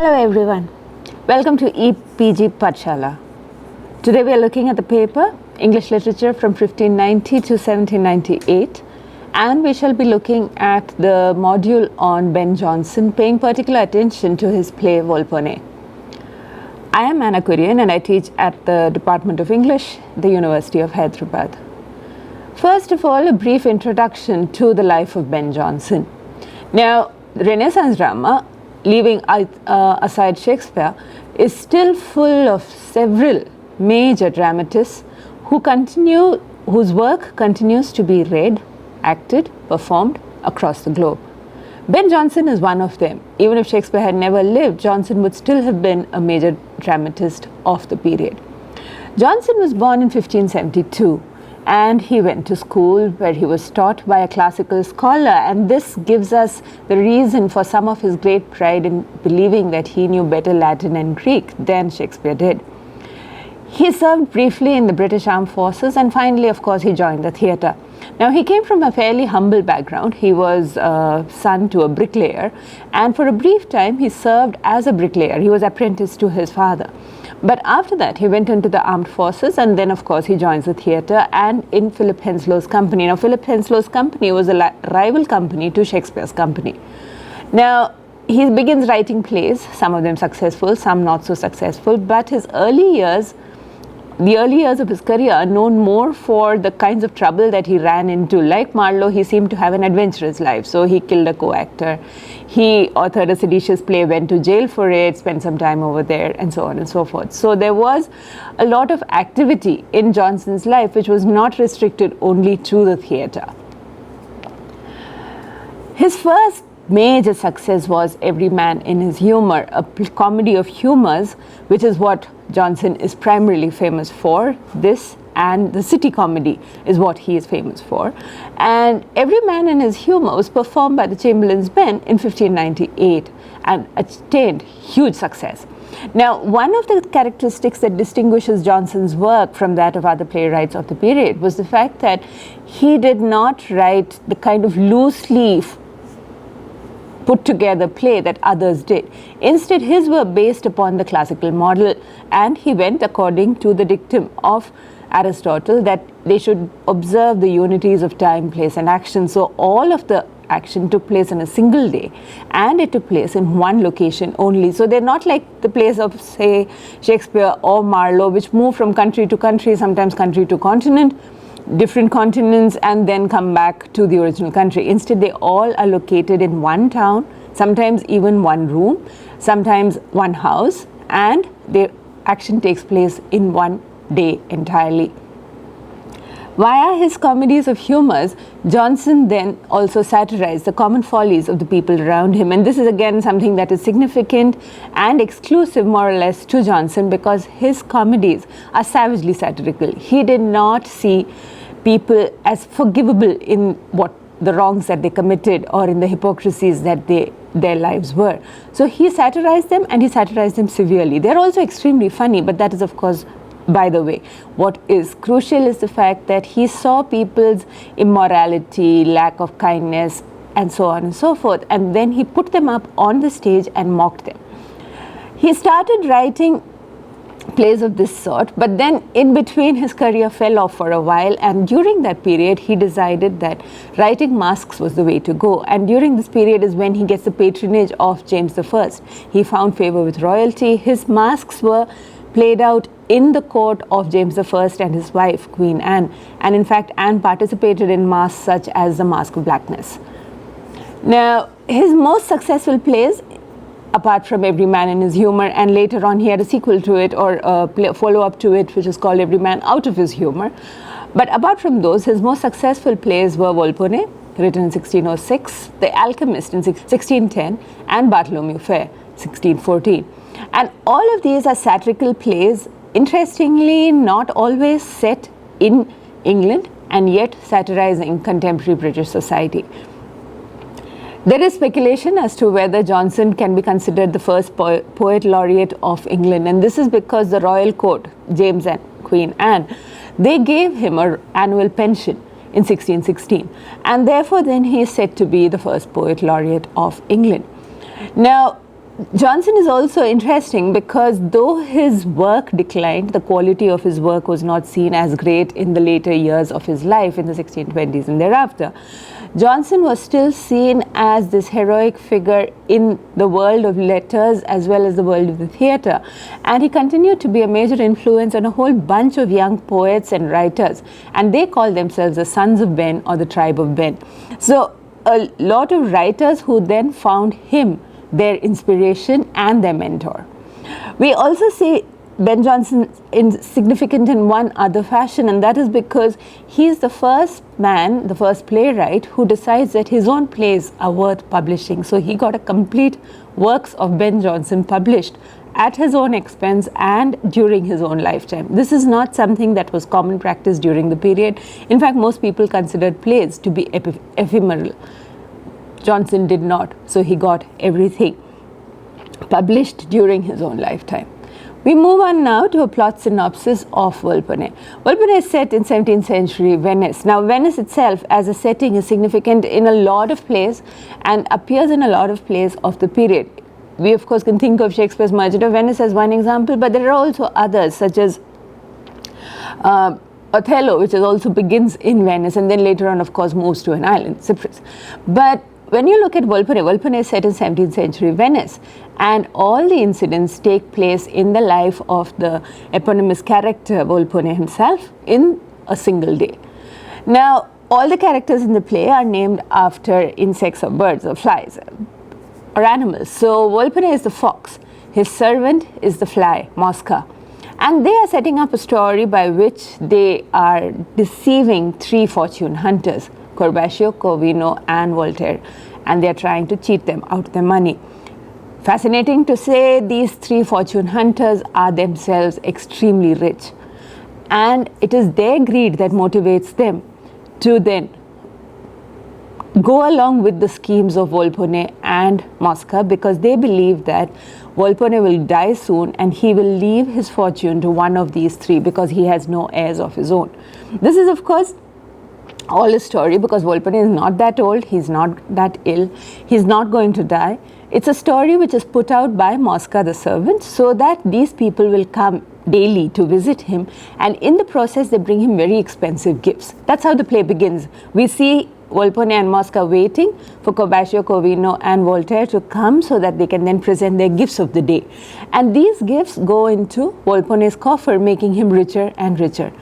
Hello everyone, welcome to EPG Pathshala. Today we are looking at the paper English Literature from 1590 to 1798, and we shall be looking at the module on Ben Jonson, paying particular attention to his play Volpone. I am Anna Kurian and I teach at the Department of English, the University of Hyderabad. First of all, a brief introduction to the life of Ben Jonson. Now, Renaissance drama, leaving aside Shakespeare, is still full of several major dramatists whose work continues to be read, acted, performed across the globe. Ben Jonson is one of them. Even if Shakespeare had never lived, Jonson would still have been a major dramatist of the period. Jonson was born in 1572. And he went to school where he was taught by a classical scholar, and this gives us the reason for some of his great pride in believing that he knew better Latin and Greek than Shakespeare did. He served briefly in the British Armed Forces, and finally, of course, he joined the theatre. Now, he came from a fairly humble background. He was son to a bricklayer, and for a brief time, he served as a bricklayer. He was apprenticed to his father. But after that, he went into the armed forces, and then, of course, he joins the theatre and in Philip Henslow's company. Now, Philip Henslow's company was a rival company to Shakespeare's company. Now, he begins writing plays, some of them successful, some not so successful, but the early years of his career are known more for the kinds of trouble that he ran into. Like Marlowe, he seemed to have an adventurous life. So he killed a co-actor. He authored a seditious play, went to jail for it, spent some time over there, and so on and so forth. So there was a lot of activity in Jonson's life, which was not restricted only to the theatre. His first major success was Every Man in His Humour, a comedy of humours, which is what Jonson is primarily famous for. This and the city comedy is what he is famous for. And Every Man in His Humour was performed by the Chamberlain's Ben in 1598 and attained huge success. Now, one of the characteristics that distinguishes Jonson's work from that of other playwrights of the period was the fact that he did not write the kind of loosely put together play that others did. Instead, his were based upon the classical model, and he went according to the dictum of Aristotle that they should observe the unities of time, place, and action. So all of the action took place in a single day, and it took place in one location only. So they're not like the plays of, say, Shakespeare or Marlowe, which move from country to country, sometimes country to continent, different continents, and then come back to the original country. Instead, they all are located in one town, sometimes even one room, sometimes one house, and their action takes place in one day entirely. Via his comedies of humours, Jonson then also satirized the common follies of the people around him. And this is again something that is significant and exclusive, more or less, to Jonson, because his comedies are savagely satirical. He did not see people as forgivable in what the wrongs that they committed or in the hypocrisies that their lives were. So he satirized them, and he satirized them severely. They're also extremely funny, but that is, of course, by the way. What is crucial is the fact that he saw people's immorality, lack of kindness, and so on and so forth, and then he put them up on the stage and mocked them. He started writing plays of this sort, but then in between his career fell off for a while, and during that period he decided that writing masques was the way to go. And during this period is when he gets the patronage of James I. He found favor with royalty. His masques were played out in the court of James I and his wife, Queen Anne. And in fact, Anne participated in masques such as the Mask of Blackness. Now, his most successful plays, apart from Every Man in His Humour, and later on he had a sequel to it, or a follow-up to it, which is called Every Man Out of His Humour. But apart from those, his most successful plays were Volpone, written in 1606, The Alchemist in 1610, and Bartholomew Fair, 1614. And all of these are satirical plays, interestingly not always set in England, and yet satirizing contemporary British society. There is speculation as to whether Jonson can be considered the first poet laureate of England, and this is because the royal court, James and Queen Anne, they gave him an annual pension in 1616, and therefore then he is said to be the first poet laureate of England. Now, Jonson is also interesting because though his work declined, the quality of his work was not seen as great in the later years of his life in the 1620s and thereafter. Jonson was still seen as this heroic figure in the world of letters as well as the world of the theatre, and he continued to be a major influence on a whole bunch of young poets and writers, and they call themselves the Sons of Ben or the Tribe of Ben. So a lot of writers who then found him their inspiration and their mentor. We also see Ben Jonson significant in one other fashion, and that is because he's the first man, the first playwright who decides that his own plays are worth publishing. So he got a complete works of Ben Jonson published at his own expense and during his own lifetime. This is not something that was common practice during the period. In fact, most people considered plays to be ephemeral. Jonson did not, so he got everything published during his own lifetime. We move on now to a plot synopsis of Volpone. Volpone is set in 17th century Venice. Now, Venice itself as a setting is significant in a lot of plays and appears in a lot of plays of the period. We, of course, can think of Shakespeare's Merchant of Venice as one example, but there are also others such as Othello, which also begins in Venice and then later on, of course, moves to an island, Cyprus. But when you look at Volpone, Volpone is set in 17th century Venice, and all the incidents take place in the life of the eponymous character Volpone himself in a single day. Now, all the characters in the play are named after insects or birds or flies or animals. So Volpone is the fox, his servant is the fly, Mosca. And they are setting up a story by which they are deceiving three fortune hunters, Corbaccio, Corvino and Voltaire, and they are trying to cheat them out of their money. Fascinating to say, these three fortune hunters are themselves extremely rich, and it is their greed that motivates them to then go along with the schemes of Volpone and Mosca, because they believe that Volpone will die soon and he will leave his fortune to one of these three because he has no heirs of his own. This is, of course, all a story because Volpone is not that old, he's not that ill, he's not going to die. It's a story which is put out by Mosca the servant so that these people will come daily to visit him, and in the process they bring him very expensive gifts. That's how the play begins. We see Volpone and Mosca waiting for Corbaccio, Corvino and Voltaire to come so that they can then present their gifts of the day. And these gifts go into Volpone's coffer, making him richer and richer.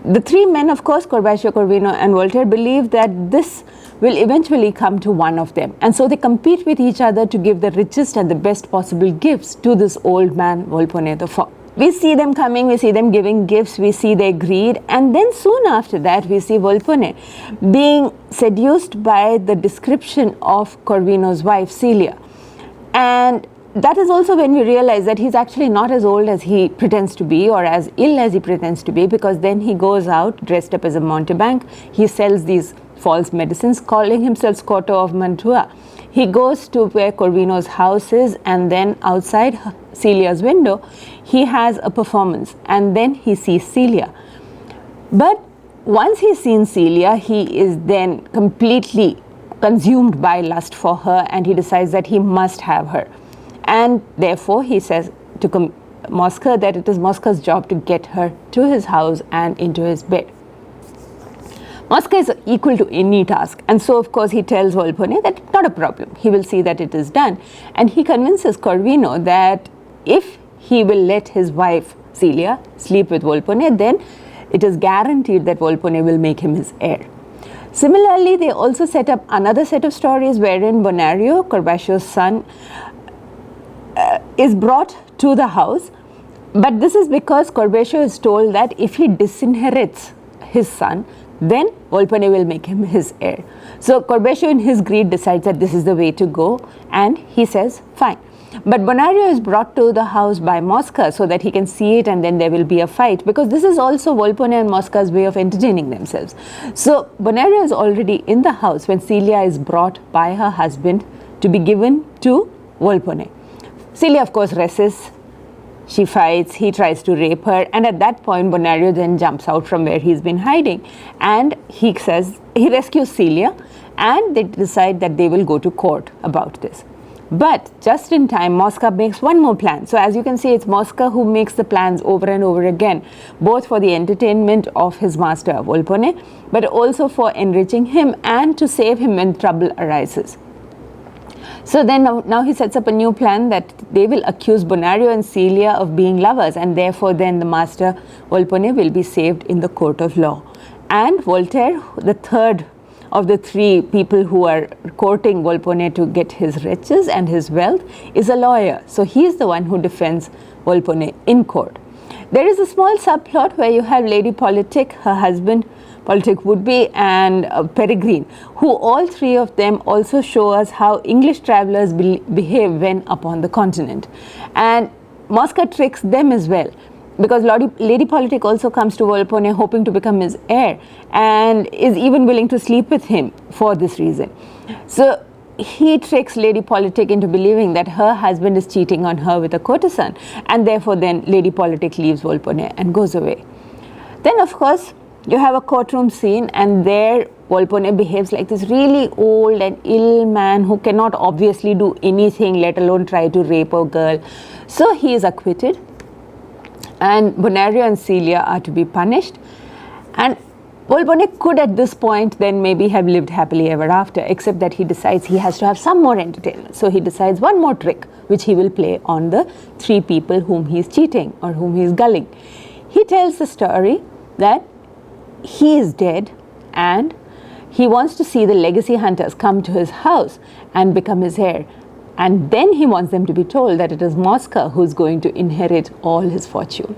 The three men, of course, Corbaccio, Corvino and Voltaire, believe that this will eventually come to one of them. And so they compete with each other to give the richest and the best possible gifts to this old man, Volpone the fox. We see them coming, we see them giving gifts, we see their greed, and then soon after that we see Volpone being seduced by the description of Corvino's wife, Celia. And that is also when we realize that he's actually not as old as he pretends to be or as ill as he pretends to be, because then he goes out dressed up as a mountebank. He sells these false medicines, calling himself Scotto of Mantua. He goes to where Corvino's house is, and then outside Celia's window, he has a performance, and then he sees Celia. But once he's seen Celia, he is then completely consumed by lust for her, and he decides that he must have her. And therefore, he says to Mosca that it is Mosca's job to get her to his house and into his bed. Mosca is equal to any task, and so of course he tells Volpone that not a problem, he will see that it is done, and he convinces Corvino that if he will let his wife Celia sleep with Volpone, then it is guaranteed that Volpone will make him his heir. Similarly, they also set up another set of stories wherein Bonario, Corbaccio's son, is brought to the house, but this is because Corbaccio is told that if he disinherits his son, then Volpone will make him his heir. So Corbaccio in his greed decides that this is the way to go, and he says fine. But Bonario is brought to the house by Mosca so that he can see it, and then there will be a fight, because this is also Volpone and Mosca's way of entertaining themselves. So Bonario is already in the house when Celia is brought by her husband to be given to Volpone. Celia, of course, resists. She fights, he tries to rape her, and at that point Bonario then jumps out from where he's been hiding, and he says he rescues Celia, and they decide that they will go to court about this. But just in time, Mosca makes one more plan. So as you can see, it's Mosca who makes the plans over and over again, both for the entertainment of his master Volpone, but also for enriching him and to save him when trouble arises. So then now he sets up a new plan that they will accuse Bonario and Celia of being lovers, and therefore then the master Volpone will be saved in the court of law. And Voltaire, the third of the three people who are courting Volpone to get his riches and his wealth, is a lawyer. So he is the one who defends Volpone in court. There is a small subplot where you have Lady Politic, her husband, Politic would-be, and Peregrine, who all three of them also show us how English travelers behave when upon the continent. And Mosca tricks them as well, because Lady Politic also comes to Volpone hoping to become his heir and is even willing to sleep with him for this reason. So he tricks Lady Politic into believing that her husband is cheating on her with a courtesan, and therefore then Lady Politic leaves Volpone and goes away. Then of course you have a courtroom scene, and there Volpone behaves like this really old and ill man who cannot obviously do anything, let alone try to rape a girl. So he is acquitted, and Bonario and Celia are to be punished, and Volpone could at this point then maybe have lived happily ever after, except that he decides he has to have some more entertainment. So he decides one more trick which he will play on the three people whom he is cheating or whom he is gulling. He tells the story that he is dead and he wants to see the legacy hunters come to his house and become his heir. And then he wants them to be told that it is Mosca who is going to inherit all his fortune.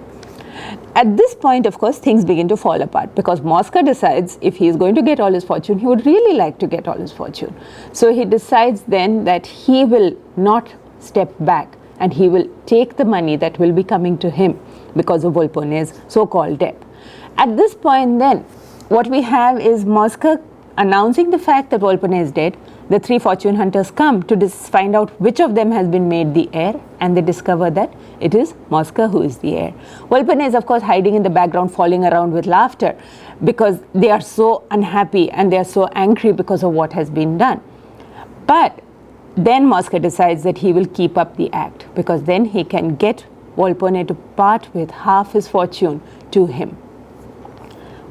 At this point, of course, things begin to fall apart, because Mosca decides if he is going to get all his fortune, he would really like to get all his fortune. So he decides then that he will not step back and he will take the money that will be coming to him because of Volpone's so-called death. At this point then, what we have is Mosca announcing the fact that Volpone is dead. The three fortune hunters come to find out which of them has been made the heir, and they discover that it is Mosca who is the heir. Volpone is of course hiding in the background, falling around with laughter, because they are so unhappy and they are so angry because of what has been done. But then Mosca decides that he will keep up the act, because then he can get Volpone to part with half his fortune to him.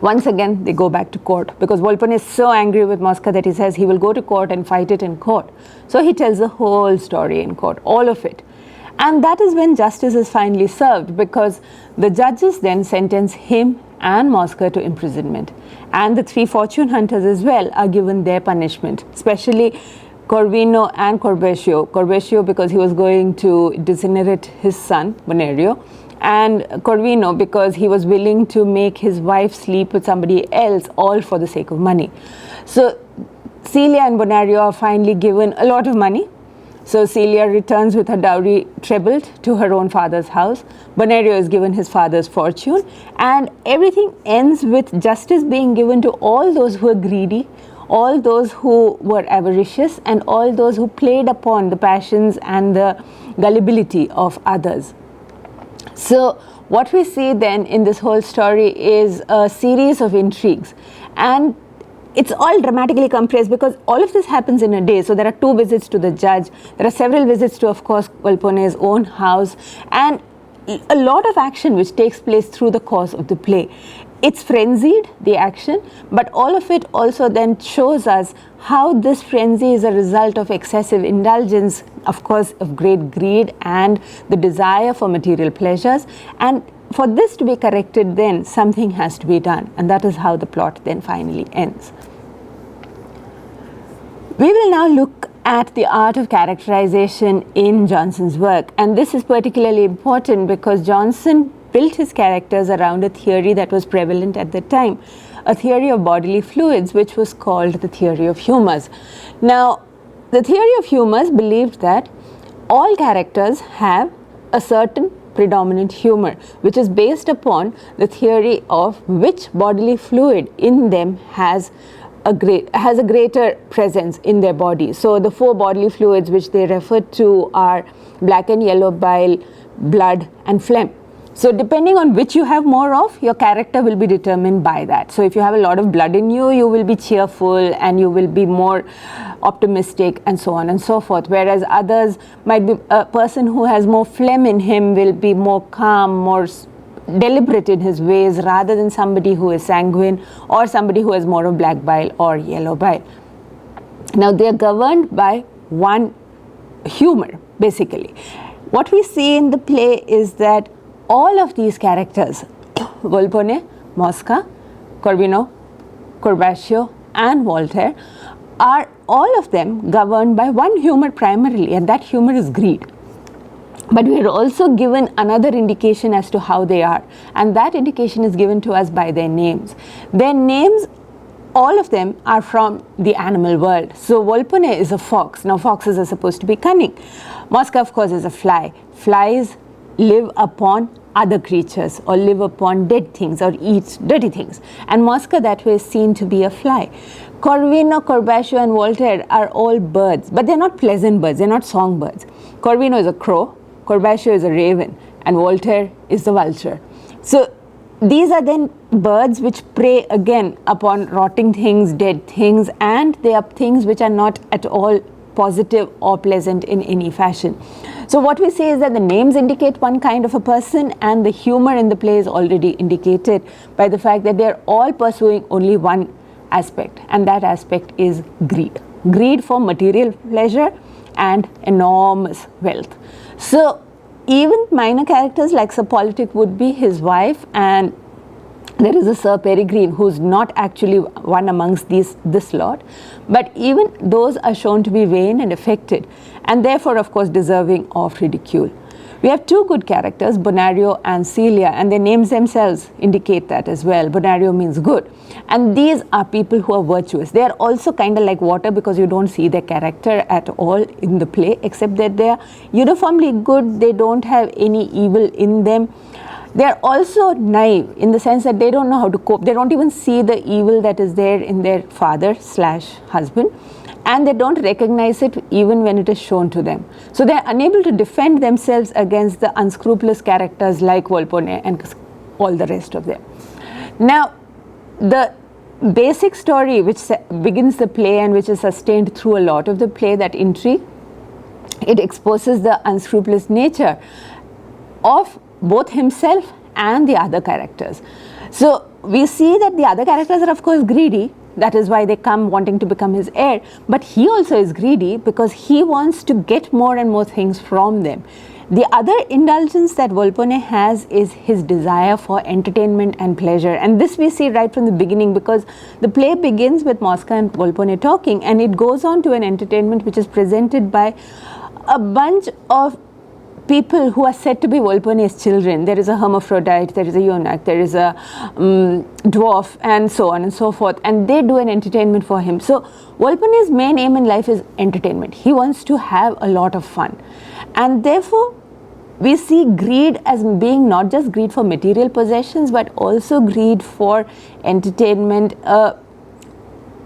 Once again, they go back to court, because Volpone is so angry with Mosca that he says he will go to court and fight it in court. So he tells the whole story in court, all of it. And that is when justice is finally served, because the judges then sentence him and Mosca to imprisonment. And the three fortune hunters as well are given their punishment, especially Corvino and Corvesio. Corvesio because he was going to disinherit his son, Bonario, and Corvino because he was willing to make his wife sleep with somebody else, all for the sake of money. So Celia and Bonario are finally given a lot of money. So Celia returns with her dowry trebled to her own father's house. Bonario is given his father's fortune, and everything ends with justice being given to all those who were greedy, all those who were avaricious, and all those who played upon the passions and the gullibility of others. So what we see then in this whole story is a series of intrigues, and it's all dramatically compressed because all of this happens in a day. So there are 2 visits to the judge, there are several visits to, of course, Volpone's own house, and a lot of action which takes place through the course of the play. It's frenzied, the action, but all of it also then shows us how this frenzy is a result of excessive indulgence, of course, of great greed and the desire for material pleasures. And for this to be corrected, then something has to be done, and that is how the plot then finally ends. We will now look at the art of characterization in Jonson's work, and this is particularly important because Jonson built his characters around a theory that was prevalent at the time, a theory of bodily fluids which was called the theory of humours. Now, the theory of humours believed that all characters have a certain predominant humour, which is based upon the theory of which bodily fluid in them has a greater presence in their body. So the 4 bodily fluids which they refer to are black and yellow bile, blood and phlegm. So depending on which you have more of, your character will be determined by that. So if you have a lot of blood in you, you will be cheerful and you will be more optimistic and so on and so forth. Whereas others might be, a person who has more phlegm in him will be more calm, more deliberate in his ways, rather than somebody who is sanguine or somebody who has more of black bile or yellow bile. Now they are governed by one humor, basically. What we see in the play is that all of these characters, Volpone, Mosca, Corvino, Corbaccio and Voltaire, are all of them governed by one humor primarily, and that humor is greed. But we are also given another indication as to how they are, and that indication is given to us by their names. Their names, all of them, are from the animal world. So Volpone is a fox. Now foxes are supposed to be cunning. Mosca, of course, is a fly. Flies live upon other creatures or live upon dead things or eat dirty things. And Mosca that way is seen to be a fly. Corvino, Corbaccio and Voltaire are all birds, but they're not pleasant birds, they're not songbirds. Corvino is a crow, Corbaccio is a raven, and Voltaire is the vulture. So these are then birds which prey again upon rotting things, dead things, and they are things which are not at all positive or pleasant in any fashion. So what we say is that the names indicate one kind of a person, and the humor in the play is already indicated by the fact that they are all pursuing only one aspect, and that aspect is greed. Greed for material pleasure and enormous wealth. So even minor characters like Sir Politic would be his wife, and there is a Sir Peregrine who's not actually one amongst this lot, but even those are shown to be vain and affected, and therefore of course deserving of ridicule. We have two good characters, Bonario and Celia, and their names themselves indicate that as well. Bonario means good, and these are people who are virtuous. They are also kind of like water, because you don't see their character at all in the play, except that they are uniformly good. They don't have any evil in them. They are also naive in the sense that they don't know how to cope. They don't even see the evil that is there in their father/husband, and they don't recognize it even when it is shown to them. So they are unable to defend themselves against the unscrupulous characters like Volpone and all the rest of them. Now, the basic story which begins the play and which is sustained through a lot of the play, that intrigue, it exposes the unscrupulous nature of both himself and the other characters. So we see that the other characters are of course greedy. That is why they come wanting to become his heir. But he also is greedy because he wants to get more and more things from them. The other indulgence that Volpone has is his desire for entertainment and pleasure. And this we see right from the beginning, because the play begins with Mosca and Volpone talking, and it goes on to an entertainment which is presented by a bunch of people who are said to be Volpone's children. There is a hermaphrodite, there is a eunuch, there is a dwarf, and so on and so forth, and they do an entertainment for him. So Volpone's main aim in life is entertainment. He wants to have a lot of fun, and therefore we see greed as being not just greed for material possessions, but also greed for entertainment,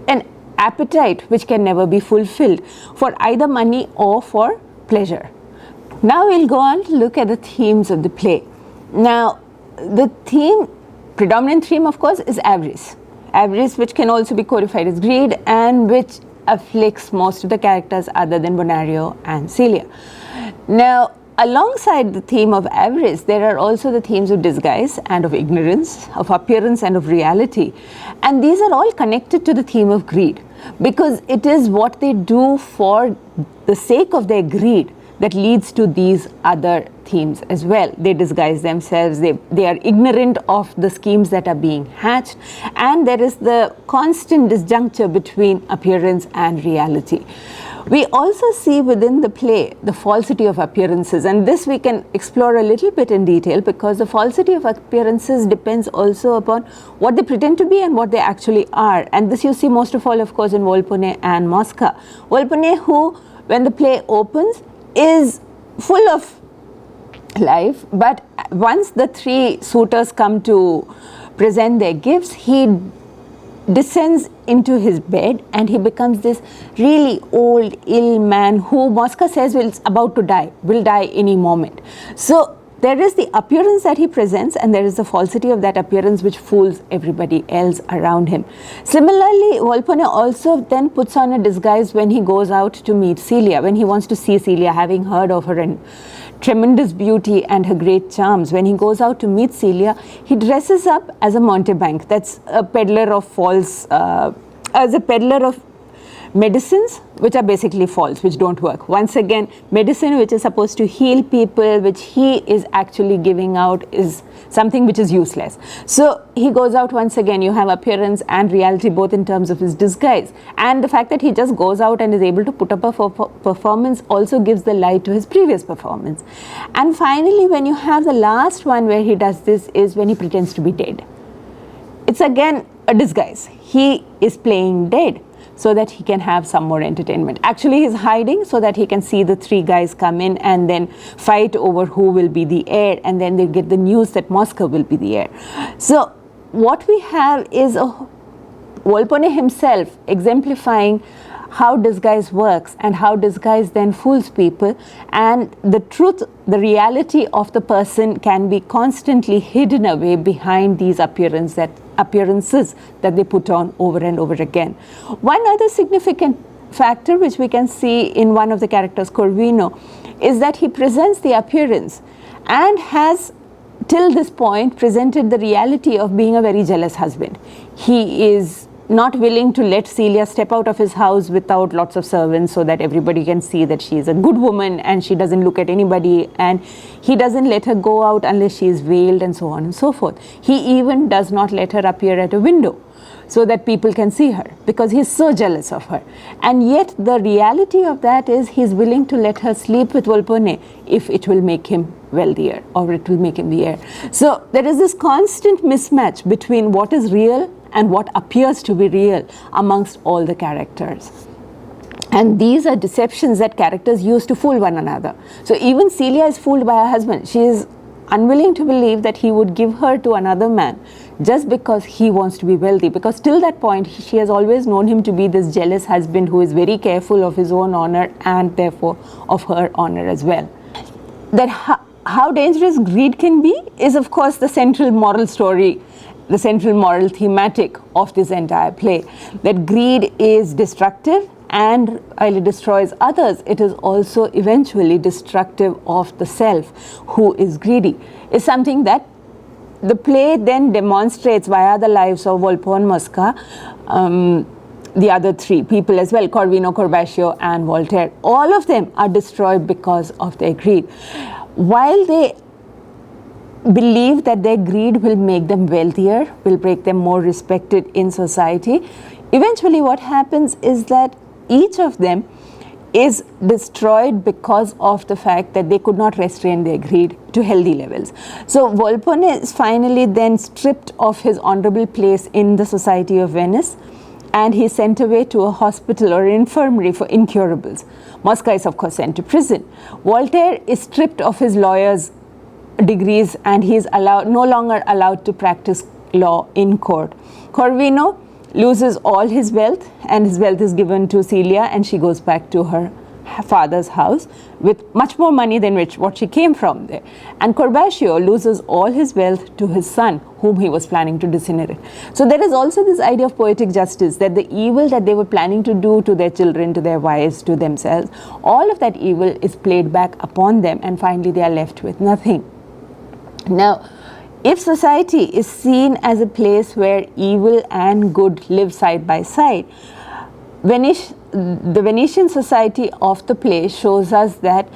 an appetite which can never be fulfilled for either money or for pleasure. Now we'll go on to look at the themes of the play. Now the predominant theme of course is avarice. Avarice, which can also be codified as greed, and which afflicts most of the characters other than Bonario and Celia. Now alongside the theme of avarice, there are also the themes of disguise and of ignorance, of appearance and of reality. And these are all connected to the theme of greed, because it is what they do for the sake of their greed that leads to these other themes as well. They disguise themselves, they are ignorant of the schemes that are being hatched, and there is the constant disjuncture between appearance and reality. We also see within the play the falsity of appearances, and this we can explore a little bit in detail, because the falsity of appearances depends also upon what they pretend to be and what they actually are. And this you see most of all, of course, in Volpone and Mosca. Volpone, who, when the play opens, is full of life, but once the three suitors come to present their gifts, he descends into his bed and he becomes this really old, ill man who Mosca says is about to die, will die any moment. So there is the appearance that he presents, and there is the falsity of that appearance which fools everybody else around him. Similarly, Volpone also then puts on a disguise when he goes out to meet Celia, when he wants to see Celia, having heard of her and tremendous beauty and her great charms. When he goes out to meet Celia, he dresses up as a mountebank, that's a peddler of as a peddler of medicines which are basically false, which don't work. Once again, medicine which is supposed to heal people, which he is actually giving out, is something which is useless. So he goes out once again, you have appearance and reality both in terms of his disguise. And the fact that he just goes out and is able to put up a performance also gives the lie to his previous performance. And finally, when you have the last one where he does this is when he pretends to be dead. It's again a disguise. He is playing dead so that he can have some more entertainment. Actually, he's hiding so that he can see the three guys come in and then fight over who will be the heir, and then they get the news that Moscow will be the heir. So what we have is Volpone himself exemplifying how disguise works and how disguise then fools people, and the truth, the reality of the person can be constantly hidden away behind these appearances that they put on over and over again. One other significant factor which we can see in one of the characters, Corvino, is that he presents the appearance and has till this point presented the reality of being a very jealous husband. He is not willing to let Celia step out of his house without lots of servants so that everybody can see that she is a good woman and she doesn't look at anybody, and he doesn't let her go out unless she is veiled, and so on and so forth. He even does not let her appear at a window so that people can see her, because he is so jealous of her. And yet the reality of that is he is willing to let her sleep with Volpone if it will make him wealthier or it will make him the heir. So there is this constant mismatch between what is real and what appears to be real amongst all the characters. And these are deceptions that characters use to fool one another. So even Celia is fooled by her husband. She is unwilling to believe that he would give her to another man just because he wants to be wealthy, because till that point she has always known him to be this jealous husband who is very careful of his own honor and therefore of her honor as well. That how dangerous greed can be is of course the central moral story, the central moral thematic of this entire play, that greed is destructive, and while it destroys others, it is also eventually destructive of the self who is greedy, is something that the play then demonstrates via the lives of Volpone, Mosca, the other three people as well, Corvino, Corbaccio and Voltaire. All of them are destroyed because of their greed. While they believe that their greed will make them wealthier, will make them more respected in society, eventually what happens is that each of them is destroyed because of the fact that they could not restrain their greed to healthy levels. So Volpone is finally then stripped of his honorable place in the Society of Venice, and he is sent away to a hospital or infirmary for incurables. Mosca is of course sent to prison. Voltaire is stripped of his lawyer's degrees and he is no longer allowed to practice law in court. Corvino loses all his wealth, and his wealth is given to Celia, and she goes back to her father's house with much more money than what she came from there. And Corbaccio loses all his wealth to his son, whom he was planning to disinherit. So there is also this idea of poetic justice, that the evil that they were planning to do to their children, to their wives, to themselves, all of that evil is played back upon them, and finally they are left with nothing. Now, if society is seen as a place where evil and good live side by side, the Venetian society of the play shows us that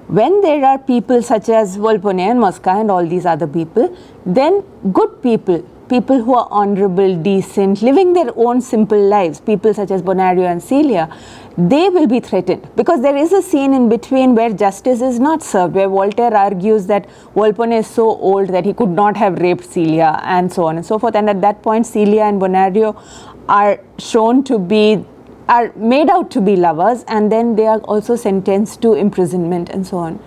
when there are people such as Volpone and Mosca and all these other people, then good people, people who are honorable, decent, living their own simple lives, people such as Bonario and Celia, they will be threatened, because there is a scene in between where justice is not served, where Voltaire argues that Volpone is so old that he could not have raped Celia, and so on and so forth. And at that point Celia and Bonario are made out to be lovers, and then they are also sentenced to imprisonment and so on.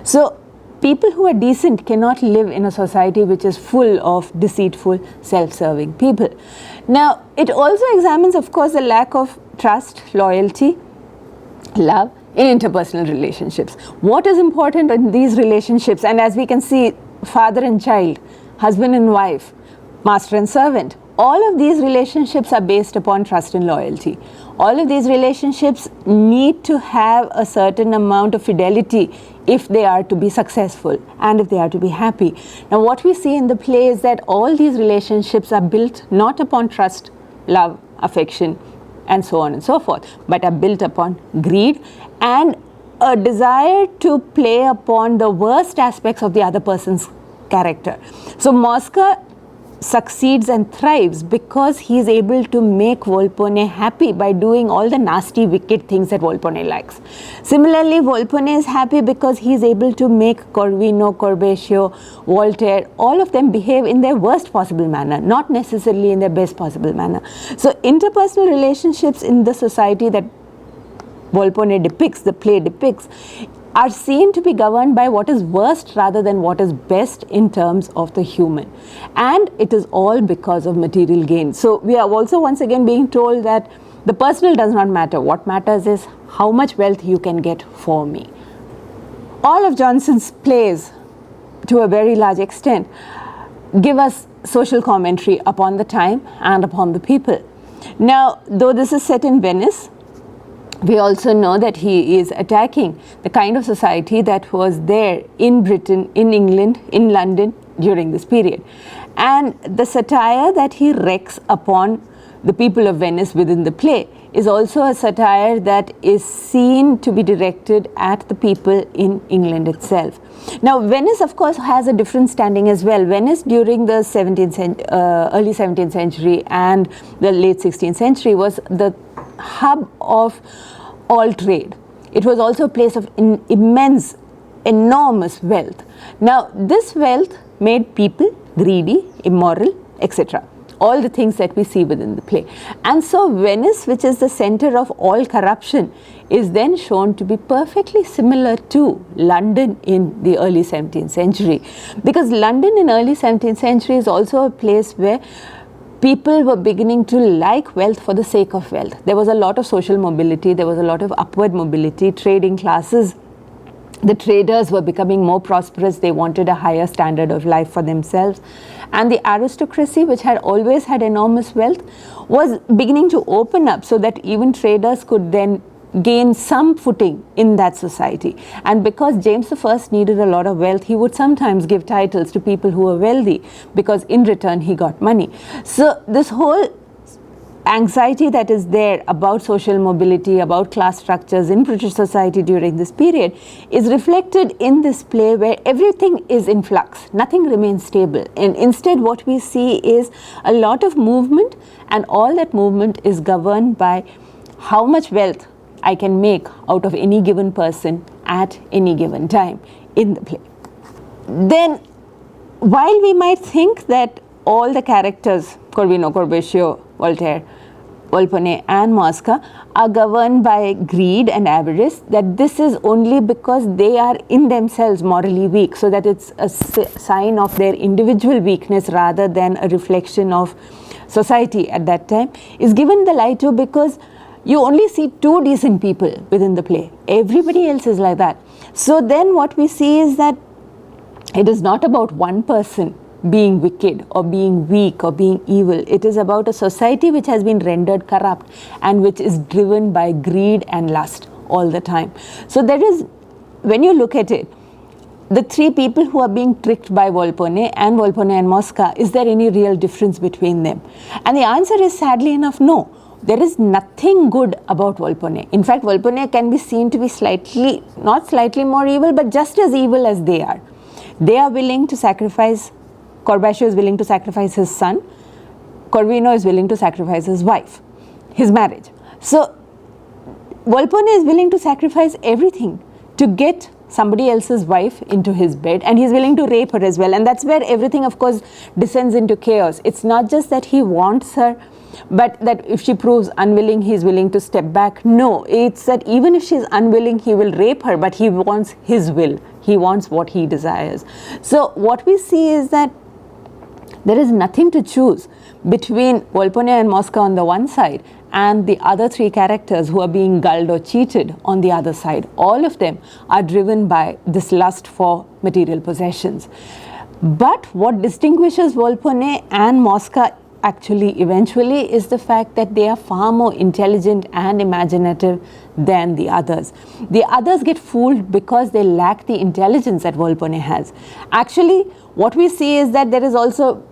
So people who are decent cannot live in a society which is full of deceitful, self-serving people. Now, it also examines, of course, the lack of trust, loyalty, love in interpersonal relationships. What is important in these relationships, and as we can see, father and child, husband and wife, master and servant, all of these relationships are based upon trust and loyalty. All of these relationships need to have a certain amount of fidelity if they are to be successful and if they are to be happy. Now, what we see in the play is that all these relationships are built not upon trust, love, affection, and so on and so forth, but are built upon greed and a desire to play upon the worst aspects of the other person's character. So Mosca succeeds and thrives because he is able to make Volpone happy by doing all the nasty, wicked things that Volpone likes. Similarly, Volpone is happy because he is able to make Corvino, Corbatio, Voltaire, all of them behave in their worst possible manner, not necessarily in their best possible manner. So interpersonal relationships in the society that Volpone depicts, the play depicts, are seen to be governed by what is worst rather than what is best in terms of the human. And it is all because of material gain. So we are also once again being told that the personal does not matter. What matters is how much wealth you can get for me. All of Jonson's plays, to a very large extent, give us social commentary upon the time and upon the people. Now, though this is set in Venice, we also know that he is attacking the kind of society that was there in Britain, in England, in London during this period. And the satire that he wreaks upon the people of Venice within the play is also a satire that is seen to be directed at the people in England itself. Now, Venice, of course, has a different standing as well. Venice during the early 17th century and the late 16th century was the hub of all trade. It was also a place of immense, enormous wealth. Now, this wealth made people greedy, immoral, etc. All the things that we see within the play. And so Venice, which is the center of all corruption, is then shown to be perfectly similar to London in the early 17th century. Because London in early 17th century is also a place where people were beginning to like wealth for the sake of wealth. There was a lot of social mobility, there was a lot of upward mobility, trading classes. The traders were becoming more prosperous, they wanted a higher standard of life for themselves. And the aristocracy, which had always had enormous wealth, was beginning to open up so that even traders could then gain some footing in that society. And because James I needed a lot of wealth, he would sometimes give titles to people who were wealthy, because in return he got money. So this whole anxiety that is there about social mobility, about class structures in British society during this period is reflected in this play, where everything is in flux, nothing remains stable, and instead what we see is a lot of movement, and all that movement is governed by how much wealth I can make out of any given person at any given time in the play. Then, while we might think that all the characters, Corvino, Corbatio, Voltaire, Volpone and Mosca, are governed by greed and avarice, that this is only because they are in themselves morally weak, so that it's a sign of their individual weakness rather than a reflection of society at that time, is given the lie to, because you only see two decent people within the play. Everybody else is like that. So then what we see is that it is not about one person being wicked or being weak or being evil. It is about a society which has been rendered corrupt and which is driven by greed and lust all the time. So there is, when you look at it, the three people who are being tricked by Volpone and Mosca, is there any real difference between them? And the answer is, sadly enough, no. There is nothing good about Volpone. In fact, Volpone can be seen to be not slightly more evil, but just as evil as they are. They are willing to sacrifice, Corbatio is willing to sacrifice his son, Corvino is willing to sacrifice his wife, his marriage. So, Volpone is willing to sacrifice everything to get somebody else's wife into his bed, and he's willing to rape her as well. And that's where everything, of course, descends into chaos. It's not just that he wants her, but that if she proves unwilling, he's willing to step back. No, it's that even if she's unwilling, he will rape her, but he wants his will. He wants what he desires. So what we see is that There is nothing to choose between Volpone and Mosca on the one side and the other three characters who are being gulled or cheated on the other side. All of them are driven by this lust for material possessions. But what distinguishes Volpone and Mosca actually eventually is the fact that they are far more intelligent and imaginative than the others. The others get fooled because they lack the intelligence that Volpone has. Actually, what we see is that there is also,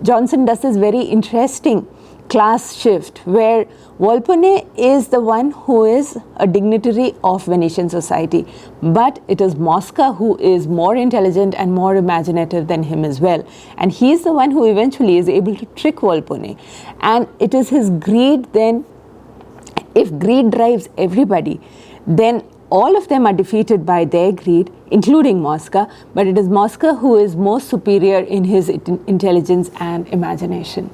Jonson does this very interesting class shift where Volpone is the one who is a dignitary of Venetian society, but it is Mosca who is more intelligent and more imaginative than him as well, and he is the one who eventually is able to trick Volpone. And it is his greed then, if greed drives everybody, then all of them are defeated by their greed, including Mosca, but it is Mosca who is most superior in his intelligence and imagination.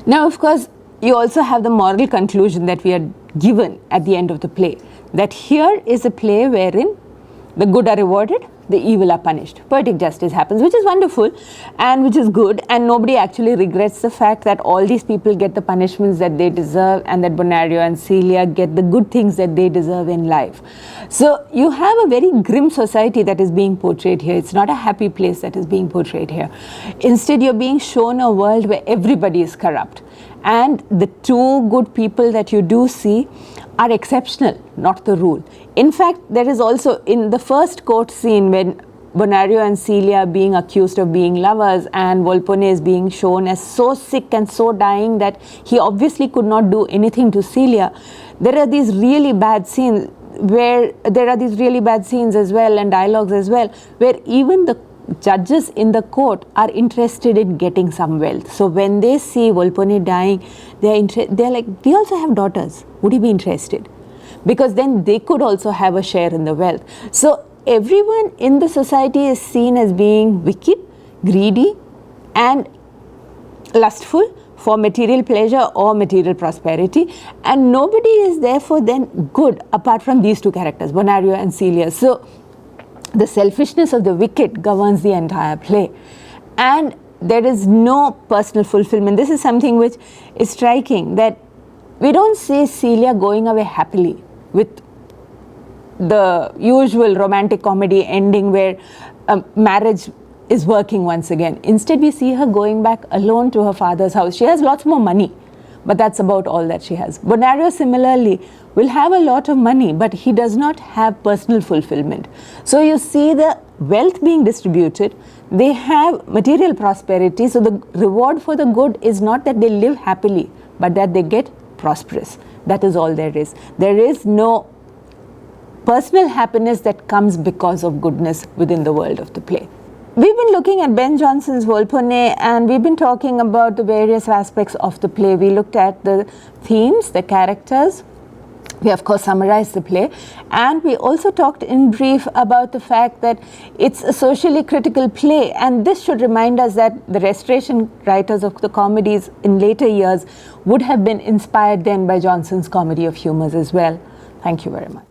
Now, of course, you also have the moral conclusion that we are given at the end of the play, that here is a play wherein the good are rewarded, the evil are punished. Poetic justice happens, which is wonderful and which is good, and nobody actually regrets the fact that all these people get the punishments that they deserve and that Bonario and Celia get the good things that they deserve in life. So you have a very grim society that is being portrayed here. It's not a happy place that is being portrayed here. Instead, you're being shown a world where everybody is corrupt. And the two good people that you do see are exceptional, not the rule. In fact, there is also in the first court scene when Bonario and Celia are being accused of being lovers and Volpone is being shown as so sick and so dying that he obviously could not do anything to Celia. There are these really bad scenes as well and dialogues as well, where even the judges in the court are interested in getting some wealth. So when they see Volpone dying, they're like, we also have daughters. Would you be interested? Because then they could also have a share in the wealth. So everyone in the society is seen as being wicked, greedy, and lustful for material pleasure or material prosperity, and nobody is therefore then good apart from these two characters, Bonario and Celia. So the selfishness of the wicked governs the entire play, and there is no personal fulfillment. This is something which is striking, that we don't see Celia going away happily with the usual romantic comedy ending where marriage is working once again. Instead, we see her going back alone to her father's house. She has lots more money, but that's about all that she has. Bonario similarly will have a lot of money, but he does not have personal fulfillment. So you see the wealth being distributed, they have material prosperity, so the reward for the good is not that they live happily, but that they get prosperous. That is all there is. There is no personal happiness that comes because of goodness within the world of the play. We've been looking at Ben Jonson's Volpone, and we've been talking about the various aspects of the play. We looked at the themes, the characters. We of course summarized the play, and we also talked in brief about the fact that it's a socially critical play, and this should remind us that the Restoration writers of the comedies in later years would have been inspired then by Jonson's comedy of humours as well. Thank you very much.